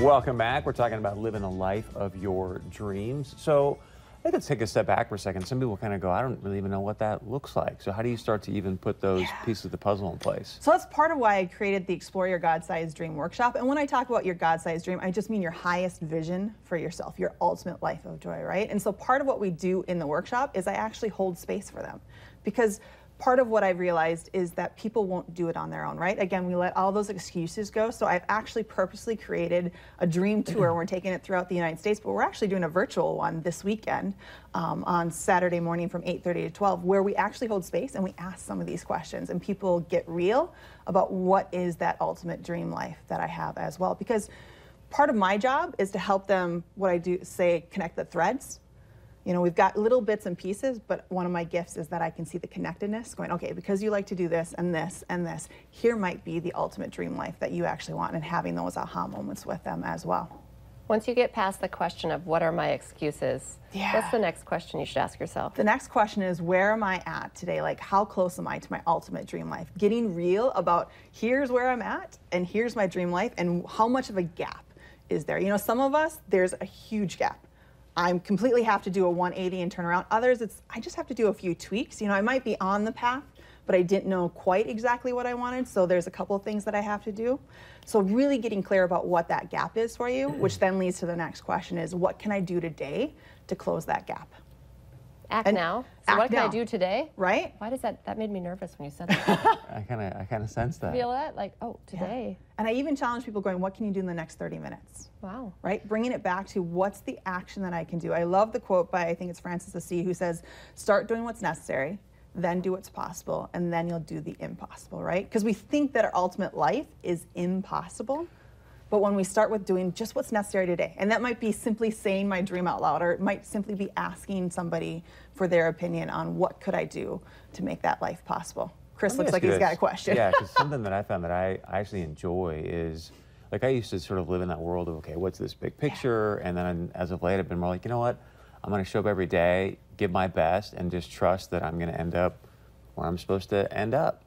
Welcome back. We're talking about living a life of your dreams. So let's take a step back for a second. Some people kind of go, I don't really even know what that looks like. So how do you start to even put those pieces of the puzzle in place? So that's part of why I created the Explore Your God-Sized Dream workshop. And when I talk about your God-sized dream, I just mean your highest vision for yourself, your ultimate life of joy, right? And so part of what we do in the workshop is I actually hold space for them, because part of what I've realized is that people won't do it on their own, right? Again, we let all those excuses go. So I've actually purposely created a dream tour. We're taking it throughout the United States, but we're actually doing a virtual one this weekend on Saturday morning from 8:30 to 12, where we actually hold space and we ask some of these questions and people get real about what is that ultimate dream life that I have as well. Because part of my job is to help them, what I do say, connect the threads. You know, we've got little bits and pieces, but one of my gifts is that I can see the connectedness going, okay, because you like to do this and this and this, here might be the ultimate dream life that you actually want, and having those aha moments with them as well. Once you get past the question of what are my excuses, what's the next question you should ask yourself? The next question is, where am I at today? Like, how close am I to my ultimate dream life? Getting real about here's where I'm at and here's my dream life, and how much of a gap is there? You know, some of us, there's a huge gap. I completely have to do a 180 and turn around. Others, I just have to do a few tweaks. You know, I might be on the path, but I didn't know quite exactly what I wanted. So there's a couple of things that I have to do. So really getting clear about what that gap is for you, which then leads to the next question is, what can I do today to close that gap? Act now. So what can I do today? Right? Why does that made me nervous when you said that? I kind of sense that. Feel that? Like, oh, today. Yeah. And I even challenge people going, what can you do in the next 30 minutes? Wow. Right? Bringing it back to what's the action that I can do. I love the quote by, I think it's Francis Assisi, who says, start doing what's necessary, then do what's possible, and then you'll do the impossible, right? Because we think that our ultimate life is impossible. But when we start with doing just what's necessary today, and that might be simply saying my dream out loud, or it might simply be asking somebody for their opinion on what could I do to make that life possible. Chris looks like he's got a question. Yeah, because something that I found that I actually enjoy is, like, I used to sort of live in that world of, okay, what's this big picture? And then as of late, I've been more like, you know what? I'm going to show up every day, give my best, and just trust that I'm going to end up where I'm supposed to end up.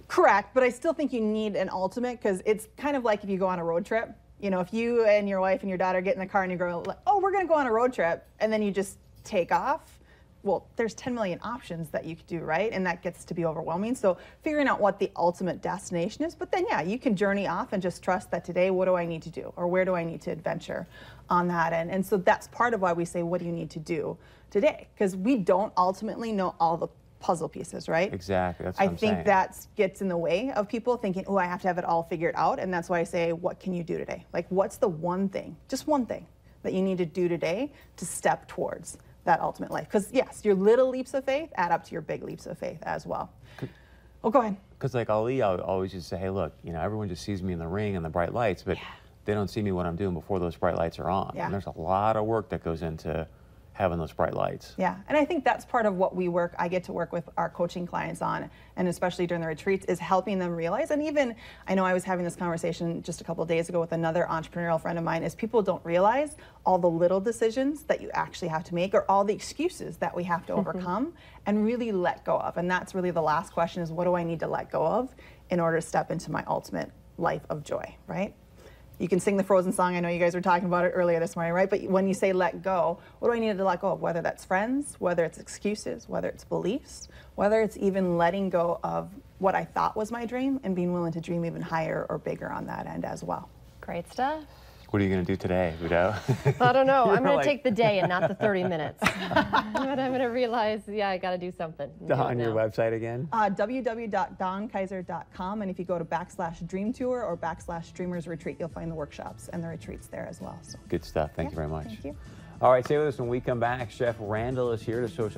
Correct, but I still think you need an ultimate, because it's kind of like if you go on a road trip. You know, if you and your wife and your daughter get in the car and you go, oh, we're going to go on a road trip, and then you just take off. Well, there's 10 million options that you could do, right? And that gets to be overwhelming. So figuring out what the ultimate destination is, but then, yeah, you can journey off and just trust that today, what do I need to do? Or where do I need to adventure on that end? And so that's part of why we say, what do you need to do today? Because we don't ultimately know all the puzzle pieces, right? Exactly. That's what I'm saying. I think that gets in the way of people thinking, oh, I have to have it all figured out. And that's why I say, what can you do today? Like, what's the one thing, just one thing that you need to do today to step towards that ultimate life? Because yes, your little leaps of faith add up to your big leaps of faith as well. Oh, go ahead. Because like Ali, I always just say, hey, look, you know, everyone just sees me in the ring and the bright lights, but they don't see me what I'm doing before those bright lights are on. And there's a lot of work that goes into having those bright lights. Yeah, and I think that's part of what I get to work with our coaching clients on, and especially during the retreats, is helping them realize. And even, I know I was having this conversation just a couple of days ago with another entrepreneurial friend of mine, is people don't realize all the little decisions that you actually have to make, or all the excuses that we have to overcome and really let go of. And that's really the last question, is what do I need to let go of in order to step into my ultimate life of joy, right? You can sing the Frozen song. I know you guys were talking about it earlier this morning, right? But when you say let go, what do I need to let go of? Whether that's friends, whether it's excuses, whether it's beliefs, whether it's even letting go of what I thought was my dream and being willing to dream even higher or bigger on that end as well. Great stuff. What are you going to do today, Udo? I don't know. I'm going to take the day and not the 30 minutes. But I'm going to realize, yeah, I got to do something. On your website again? www.dawnkaiser.com, and if you go to /Dream Tour or /Dreamers Retreat, you'll find the workshops and the retreats there as well. So. Good stuff. Thank you very much. Thank you. All right, stay with us when we come back. Chef Randall is here to show us